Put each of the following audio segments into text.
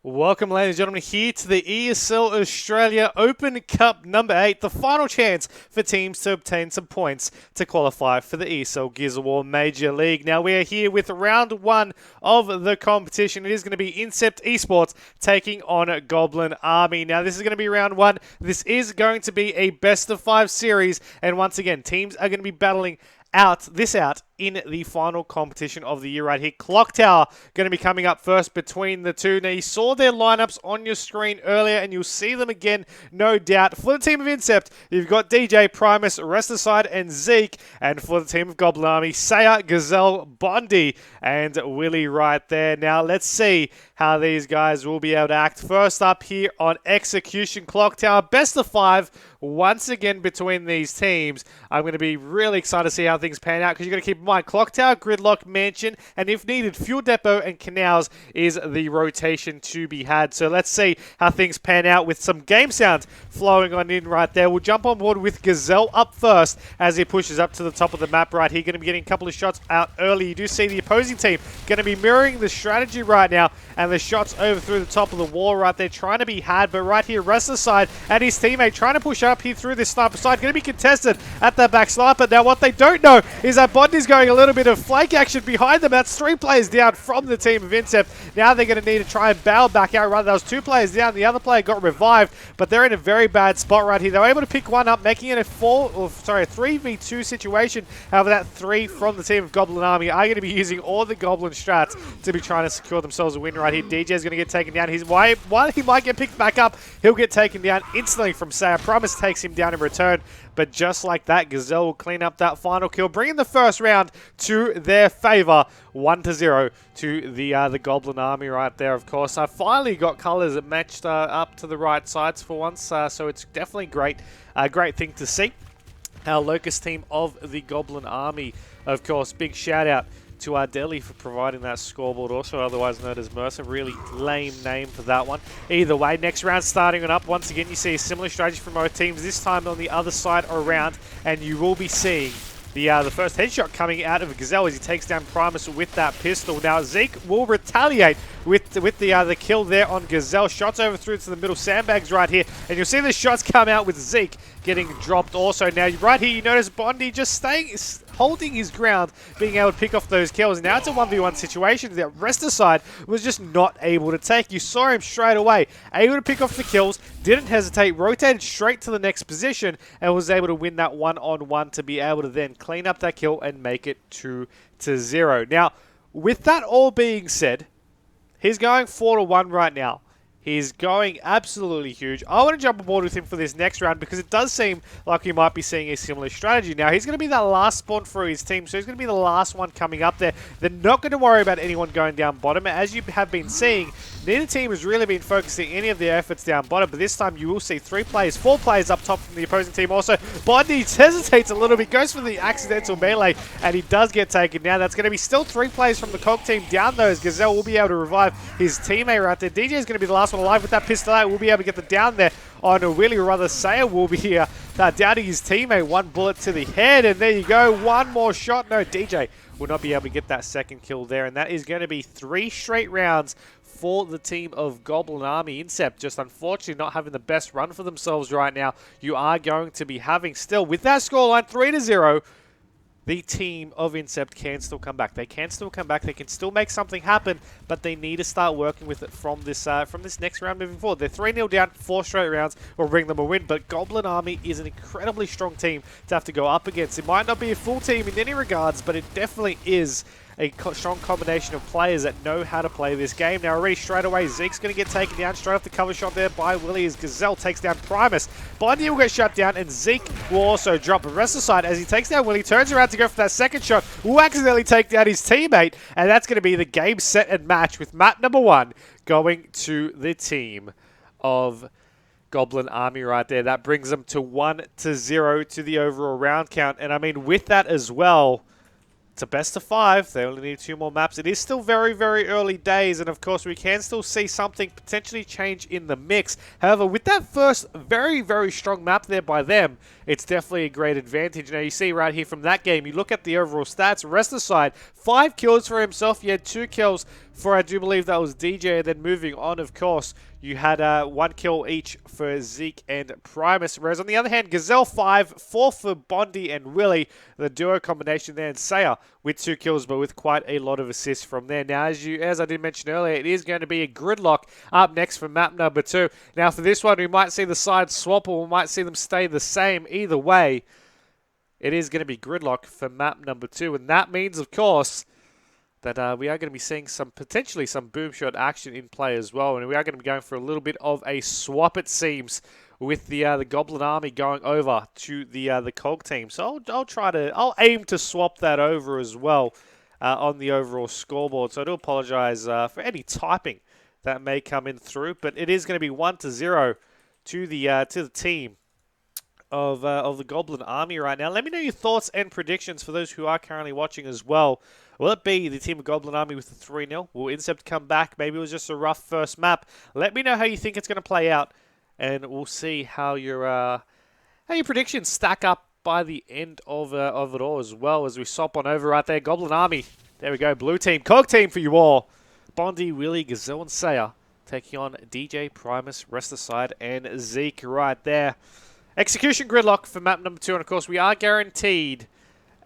Welcome, ladies and gentlemen, here to the ESL Australia Open Cup number 8, the final chance for teams to obtain some points to qualify for the ESL Gears of War Major League. Now, we are here with round 1 of the competition. It is going to be Incept eSports taking on Goblin Army. Now, this is going to be round 1. This is going to be a best-of-5 series, and once again, teams are going to be battling out in the final competition of the year right here. Clock Tower going to be coming up first between the two. Now, you saw their lineups on your screen earlier, and you'll see them again, no doubt. For the team of Incept, you've got DJ, Primus, Resticide, and Zeke. And for the team of Goblin Army, Saya, Gazelle, Bondi, and Willie right there. Now, let's see how these guys will be able to act. First up here on Execution Clock Tower, best of 5 once again between these teams. I'm going to be really excited to see how things pan out, because you're going to keep in mind Clock Tower, Gridlock, Mansion, and if needed, Fuel Depot and Canals is the rotation to be had. So let's see how things pan out with some game sounds flowing on in right there. We'll jump on board with Gazelle up first as he pushes up to the top of the map right here. Going to be getting a couple of shots out early. You do see the opposing team going to be mirroring the strategy right now, and the shots over through the top of the wall right there trying to be had, but right here, Resticide and his teammate trying to push up here through this sniper side. Going to be contested at that back sniper. Now, what they don't know is that Bondi's going a little bit of flank action behind them. That's 3 players down from the team of Incept. Now they're going to need to try and bail back out. Rather, there was 2 players down. The other player got revived, but they're in a very bad spot right here. They were able to pick one up, making it a 3v2 situation. However, that 3 from the team of Goblin Army are going to be using all the Goblin strats to be trying to secure themselves a win right here. DJ's going to get taken down. While he might get picked back up, he'll get taken down instantly from Saya. Promise takes him down in return. But just like that, Gazelle will clean up that final kill, bringing the first round to their favor, 1-0 to the Goblin Army right there, of course. I finally got colors that matched up to the right sides for once, so it's definitely great, great thing to see. Our Locust team of the Goblin Army, of course, big shout out to our Delhi for providing that scoreboard, also otherwise known as Mercer. Really lame name for that one. Either way, next round starting it up. Once again, you see a similar strategy from both teams, this time on the other side around, and you will be seeing the first headshot coming out of Gazelle as he takes down Primus with that pistol. Now, Zeke will retaliate with the kill there on Gazelle. Shots over through to the middle sandbags right here, and you'll see the shots come out with Zeke getting dropped also. Now, right here, you notice Bondi just holding his ground, being able to pick off those kills. Now it's a 1v1 situation that Resticide was just not able to take. You saw him straight away, able to pick off the kills, didn't hesitate, rotated straight to the next position, and was able to win that one-on-one to be able to then clean up that kill and make it 2-0. Now, with that all being said, he's going 4-1 right now. He's going absolutely huge. I want to jump aboard with him for this next round because it does seem like we might be seeing a similar strategy. Now, he's going to be that last spawn for his team, so he's going to be the last one coming up there. They're not going to worry about anyone going down bottom. As you have been seeing, neither team has really been focusing any of their efforts down bottom, but this time you will see 4 players up top from the opposing team. Also, Bondi hesitates a little bit, goes for the accidental melee, and he does get taken down. That's going to be still 3 players from the COG team down those. Gazelle will be able to revive his teammate right there. DJ is going to be the last one alive with that pistol out. We'll be able to get the down there on a Willie, or rather Saya will be here downing his teammate. 1 bullet to the head, and there you go. 1 more shot. No, DJ will not be able to get that second kill there, and that is going to be 3 straight rounds for the team of Goblin Army. Incept just unfortunately not having the best run for themselves right now. You are going to be having still, with that scoreline 3-0, the team of Incept can still come back. They can still come back. They can still make something happen, but they need to start working with it from this next round moving forward. They're 3-0 down, 4 straight rounds will bring them a win, but Goblin Army is an incredibly strong team to have to go up against. It might not be a full team in any regards, but it definitely is a strong combination of players that know how to play this game. Now, already straight away, Zeke's going to get taken down straight off the cover shot there by Willie as Gazelle takes down Primus. Bondi will get shut down, and Zeke will also drop a Resticide as he takes down Willie, turns around to go for that second shot, will accidentally take down his teammate, and that's going to be the game, set, and match with map number 1 going to the team of Goblin Army right there. That brings them to 1-0 to the overall round count, and I mean, with that as well, it's a best of 5. They only need 2 more maps. It is still very, very early days, and of course we can still see something potentially change in the mix. However, with that first very, very strong map there by them, it's definitely a great advantage. Now, you see right here from that game, you look at the overall stats, Resticide, 5 kills for himself. He had 2 kills for I do believe that was DJ. And then moving on, of course, you had 1 kill each for Zeke and Primus. Whereas on the other hand, Gazelle 5, 4 for Bondi and Willie. The duo combination there, and Saya with 2 kills, but with quite a lot of assists from there. Now, as I did mention earlier, it is going to be a gridlock up next for map number 2. Now, for this one, we might see the sides swap, or we might see them stay the same. Either way, it is going to be gridlock for map number 2, and that means, of course, that we are going to be seeing potentially some boom shot action in play as well, and we are going to be going for a little bit of a swap, it seems, with the Goblin army going over to the Cog team. So I'll aim to swap that over as well on the overall scoreboard. So I do apologize for any typing that may come in through, but it is going to be 1-0 to the team of the Goblin army right now. Let me know your thoughts and predictions for those who are currently watching as well. Will it be the team of Goblin army with the 3-0? Will Incept come back? Maybe it was just a rough first map. Let me know how you think it's going to play out, and we'll see how your predictions stack up by the end of it all as well, as we swap on over right there. Goblin army. There we go. Blue team. Cog team for you all. Bondi, Willie, Gazelle, and Saya taking on DJ, Primus, rest aside, and Zeke right there. Execution gridlock for map number 2, and of course we are guaranteed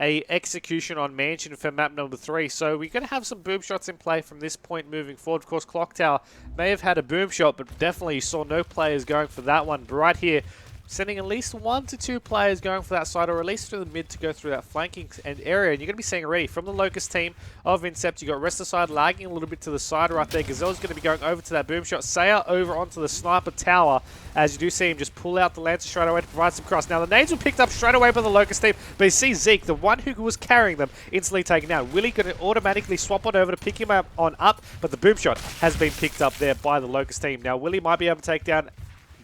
a execution on Mansion for map number 3. So we're going to have some boom shots in play from this point moving forward. Of course, Clock Tower may have had a boom shot, but definitely you saw no players going for that one. But right here, sending at least 1 to 2 players going for that side, or at least through the mid to go through that flanking area. And you're going to be seeing already from the Locust team of Incept, you got rest aside lagging a little bit to the side right there. Gazelle's going to be going over to that boom shot. Saya over onto the sniper tower, as you do see him just pull out the Lancer straight away to provide some cross. Now the nades were picked up straight away by the Locust team, but you see Zeke, the one who was carrying them, instantly taken down. Willie going to automatically swap on over to pick him up on up, but the boom shot has been picked up there by the Locust team. Now Willie might be able to take down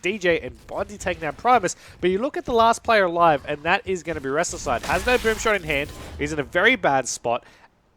DJ and Bondi taking down Primus, but you look at the last player alive, and that is going to be Restlesside. Has no boom shot in hand, he's in a very bad spot,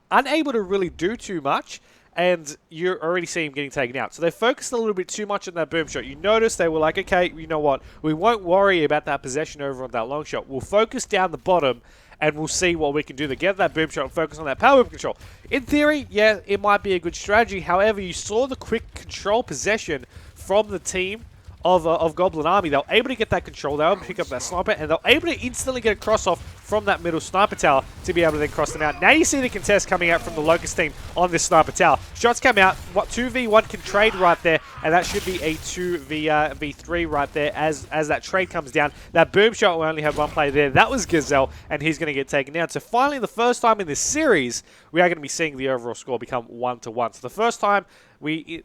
unable to really do too much, and you already see him getting taken out. So they focused a little bit too much on that boom shot. You notice they were like, okay, you know what, we won't worry about that possession over on that long shot. We'll focus down the bottom, and we'll see what we can do to get that boom shot and focus on that power boom control. In theory, yeah, it might be a good strategy. However, you saw the quick control possession from the team of Goblin Army. They were able to get that control, they were able to pick up that sniper, and they were able to instantly get a cross-off from that middle sniper tower to be able to then cross them out. Now you see the contest coming out from the Locust team on this sniper tower. Shots come out, 2v1 can trade right there, and that should be a 2v3 right there as that trade comes down. That boom shot will only have one player there. That was Gazelle, and he's going to get taken down. So finally, the first time in this series, we are going to be seeing the overall score become 1-1. So the first time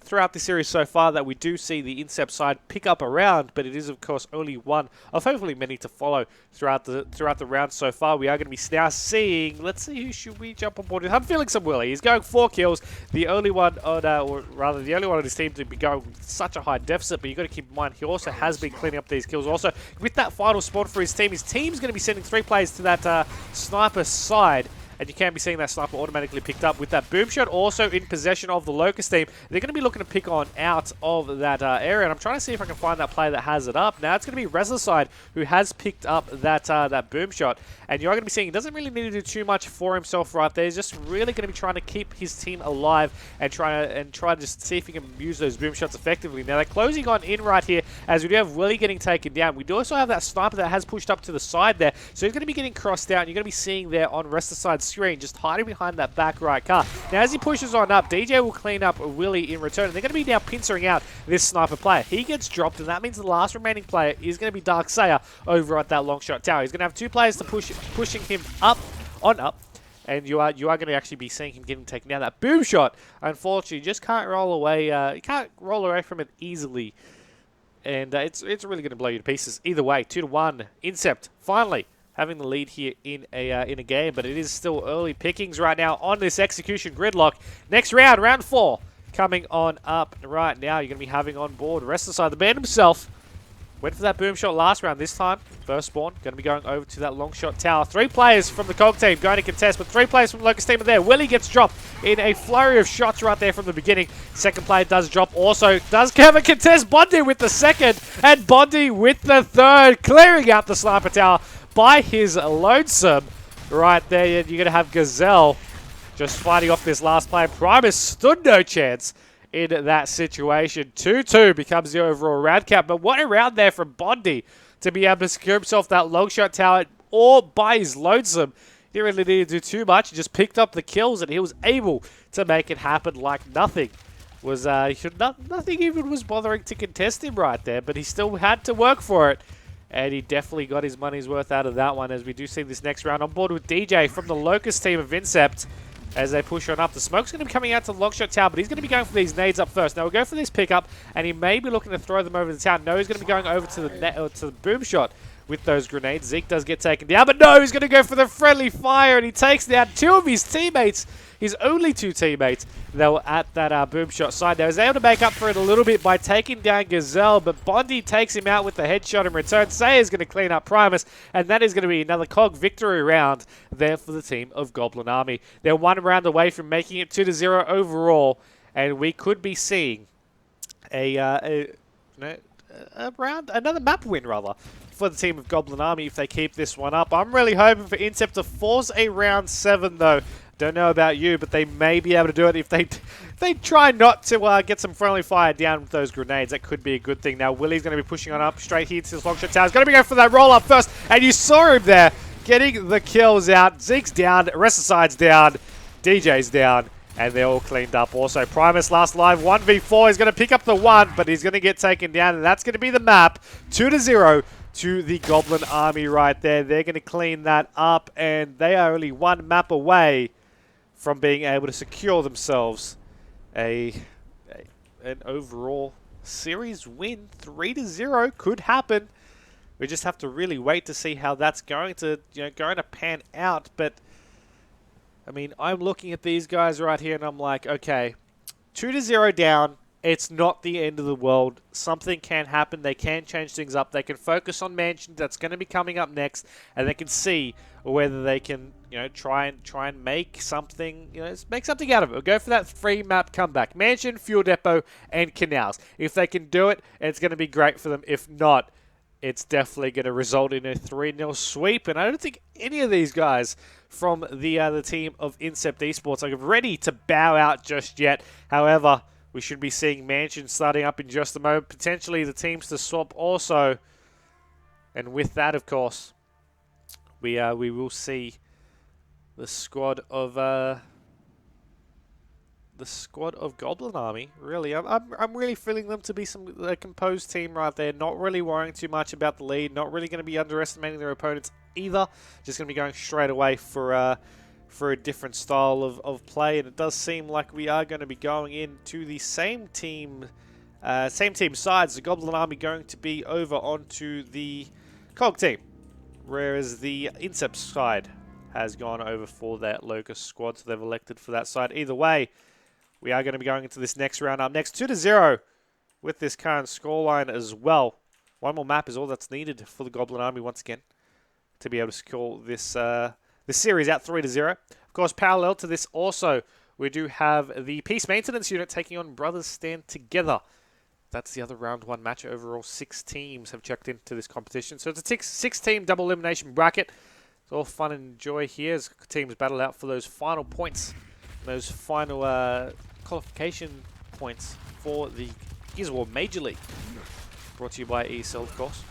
throughout the series so far that we do see the Incept side pick up a round, but it is of course only one of hopefully many to follow throughout the round so far. We are going to be now seeing, let's see, who should we jump on board with? I'm feeling some Willie. He's going 4 kills, the only one on, or rather the only one on his team to be going with such a high deficit, but you've got to keep in mind he also has been cleaning up these kills. Also, with that final spawn for his team's going to be sending 3 players to that sniper side, and you can be seeing that sniper automatically picked up with that boom shot also in possession of the Locust team. They're going to be looking to pick on out of that area, and I'm trying to see if I can find that player that has it up. Now it's going to be Restlesside who has picked up that boom shot, and you're going to be seeing he doesn't really need to do too much for himself right there. He's just really going to be trying to keep his team alive and try to just see if he can use those boom shots effectively. Now they're closing on in right here as we do have Willie getting taken down. We do also have that sniper that has pushed up to the side there, so he's going to be getting crossed out. You're going to be seeing there on Restlesside's screen just hiding behind that back right car. Now as he pushes on up, DJ will clean up Willie in return, and they're going to be now pincering out this sniper player. He gets dropped, and that means the last remaining player is going to be Dark Saya over at that long shot tower. He's going to have 2 players to pushing him up, and you are going to actually be seeing him getting taken down. That boom shot, unfortunately, just can't roll away. You can't roll away from it easily, and it's really going to blow you to pieces. Either way, 2-1. Incept finally having the lead here in a game, but it is still early pickings right now on this execution gridlock. Next round, round 4, coming on up right now. You're going to be having on board Restlesside, the man himself. Went for that boom shot last round. This time, first spawn, going to be going over to that long shot tower. 3 players from the Cog team going to contest, but 3 players from the Locust team are there. Willie gets dropped in a flurry of shots right there from the beginning. Second player does drop, also does have a contest. Bondi with the second, and Bondi with the third, clearing out the sniper tower by his lonesome right there. You're going to have Gazelle just fighting off this last play. Primus stood no chance in that situation. 2-2 becomes the overall round cap, but what a round there from Bondi to be able to secure himself that long shot tower all by his lonesome. He didn't really need to do too much. He just picked up the kills and he was able to make it happen like nothing. Nothing even was bothering to contest him right there, but he still had to work for it. And he definitely got his money's worth out of that one, as we do see this next round on board with DJ from the Locust team of Incept as they push on up. The smoke's going to be coming out to the Longshot Tower, but he's going to be going for these nades up first. Now we'll go for this pickup, and he may be looking to throw them over the town. No, he's going to be going over to the boom shot with those grenades. Zeke does get taken down, but no, he's going to go for the friendly fire, and he takes down two of his teammates. His only two teammates that were at that boom shot side. Now, he was able to make up for it a little bit by taking down Gazelle, but Bondi takes him out with the headshot in return. Sayer's going to clean up Primus, and that is going to be another COG victory round there for the team of Goblin Army. They're one round away from making it 2-0 overall, and we could be seeing another map win, rather, for the team of Goblin Army if they keep this one up. I'm really hoping for Incept to force a round 7, though. Don't know about you, but they may be able to do it if they try not to get some friendly fire down with those grenades. That could be a good thing. Now, Willie's going to be pushing on up straight here to this long shot tower. He's going to be going for that roll up first, and you saw him there getting the kills out. Zeke's down, Resticide's down, DJ's down, and they're all cleaned up. Also, Primus last live 1v4. He's going to pick up the 1, but he's going to get taken down, and that's going to be the map. 2-0 to the Goblin Army right there. They're going to clean that up, and they are only one map away from being able to secure themselves an overall series win. 3-0 could happen. We just have to really wait to see how that's going to pan out. But I mean, I'm looking at these guys right here, and I'm like, okay, 2-0 down. It's not the end of the world. Something can happen. They can change things up. They can focus on Mansion. That's going to be coming up next, and they can see whether they can, try and make something, make something out of it. We'll go for that free map comeback. Mansion, Fuel Depot, and Canals. If they can do it, it's going to be great for them. If not, it's definitely going to result in a 3-0 sweep. And I don't think any of these guys from the team of Incept eSports are ready to bow out just yet. However, we should be seeing Mansion starting up in just a moment. Potentially the teams to swap also. And with that, of course, we will see the squad of Goblin Army. Really, I'm really feeling them to be a composed team right there. Not really worrying too much about the lead. Not really going to be underestimating their opponents either. Just going to be going straight away for a different style of play, and it does seem like we are going to be going into the same team sides. The Goblin Army going to be over onto the COG team, whereas the Incept side has gone over for that Locust squad, so they've elected for that side. Either way, we are going to be going into this next round up next, 2-0 with this current scoreline as well. One more map is all that's needed for the Goblin Army once again to be able to score this series out 3-0. Of course, parallel to this also, we do have the Peace Maintenance Unit taking on Brothers Stand Together. That's the other round 1 match. Overall, 6 teams have checked into this competition. So it's a 6-team double elimination bracket. It's all fun and joy here as teams battle out for those final points, those final qualification points for the Gears of War Major League. Brought to you by ESL, of course.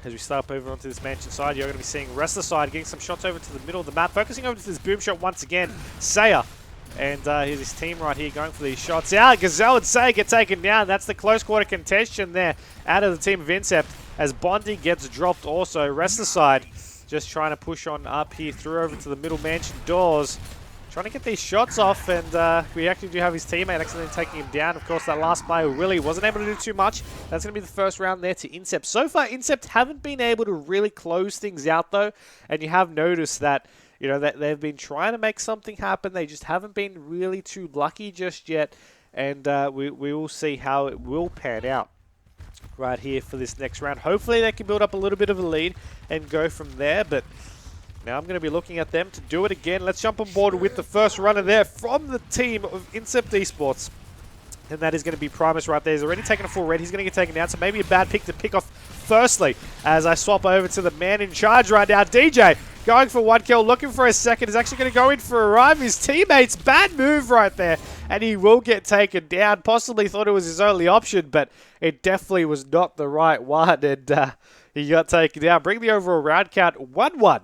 As we start up over onto this Mansion side, you're going to be seeing Wrestler side getting some shots over to the middle of the map. Focusing over to this boom shot once again. Sayer. And here's his team right here going for these shots. Gazelle and Sayer get taken down. That's the close quarter contention there out of the team of Incept. As Bondi gets dropped also. Wrestler side just trying to push on up here through over to the middle Mansion doors. Trying to get these shots off, and we actually do have his teammate accidentally taking him down. Of course, that last player, Willie, wasn't able to do too much. That's going to be the first round there to Incept. So far, Incept haven't been able to really close things out, though, and you have noticed that, that they've been trying to make something happen. They just haven't been really too lucky just yet, and we will see how it will pan out right here for this next round. Hopefully, they can build up a little bit of a lead and go from there, but now I'm going to be looking at them to do it again. Let's jump on board with the first runner there from the team of Incept eSports. And that is going to be Primus right there. He's already taken a full red. He's going to get taken down, so maybe a bad pick to pick off firstly. As I swap over to the man in charge right now, DJ. going for one kill, looking for a second. He's actually going to go in for a revive. His teammates, bad move right there. And he will get taken down. Possibly thought it was his only option, but it definitely was not the right one. And he got taken down. Bring the overall round count 1-1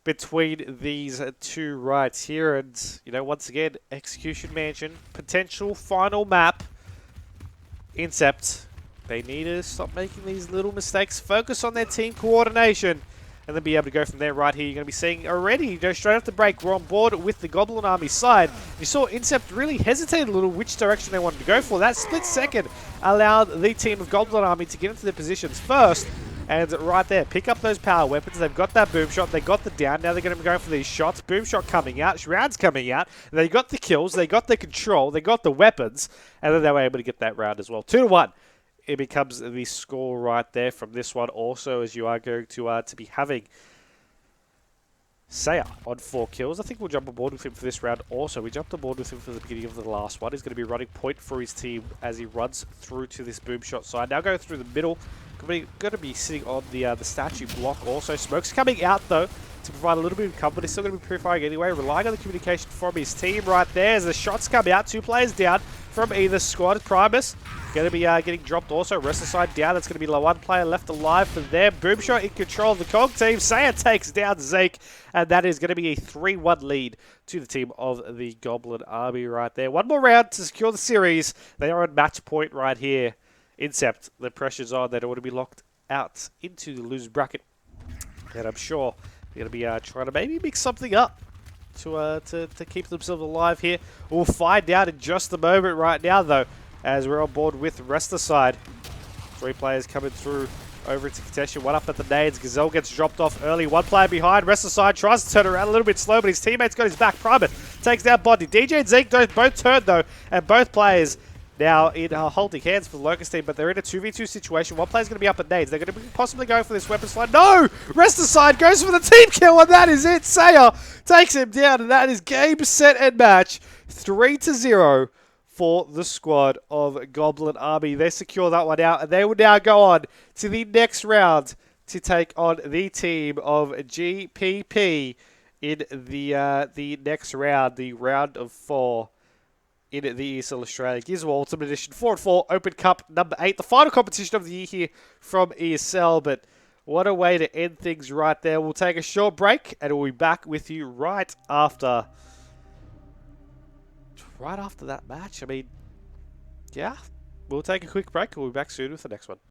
between these two right here. And, you know, once again, Execution Mansion, potential final map. Incept. They need to stop making these little mistakes, focus on their team coordination, and then be able to go from there. Right here, you're going to be seeing already, go straight off the break, we're on board with the Goblin Army side. You saw Incept really hesitate a little which direction they wanted to go for. That split second allowed the team of Goblin Army to get into their positions first, and right there, pick up those power weapons. They've got that boom shot, they got the down, now they're going to be going for these shots. Boom shot coming out, rounds coming out, they got the kills, they got the control, they got the weapons, and then they were able to get that round as well. 2-1. It becomes the score right there from this one also, as you are going to be having Saya on 4 kills. I think we'll jump on board with him for this round also. We jumped on board with him for the beginning of the last one. He's going to be running point for his team as he runs through to this boom shot side. Now going through the middle, going to be sitting on the statue block also. Smoke's coming out though to provide a little bit of cover, but he's still going to be pre-firing anyway, relying on the communication from his team right there as the shots come out. 2 players down from either squad. Primus going to be getting dropped also. Rest of the side down. That's going to be the 1 player left alive for them. Boomshot in control of the COG team. Saya takes down Zeke, and that is going to be a 3-1 lead to the team of the Goblin Army right there. 1 more round to secure the series. They are on match point right here. Incept, the pressure's on. They don't want to be locked out into the lose bracket, and I'm sure they're going to be trying to maybe mix something up to keep themselves alive here. We'll find out in just a moment right now, though, as we're on board with the rest of the side. 3 players coming through over into contention. 1 up at the nades. Gazelle gets dropped off early. 1 player behind. Rest of the side tries to turn around a little bit slow, but his teammate's got his back. Private takes down Bondi. DJ and Zeke both turn, though, and both players now in holding hands for the Locust team, but they're in a 2v2 situation. 1 player's going to be up at nades. They're going to be possibly going for this weapon slide. No! Rest of the side goes for the team kill, and that is it. Saya takes him down, and that is game, set, and match. 3-0 for the squad of Goblin Army. They secure that one out, and they will now go on to the next round to take on the team of GPP in the next round, the round of 4. In the ESL Australia Gizmo Ultimate Edition 4-4 Open Cup number 8. The final competition of the year here from ESL. But what a way to end things right there. We'll take a short break and we'll be back with you right after that match. I mean, yeah, we'll take a quick break and we'll be back soon with the next one.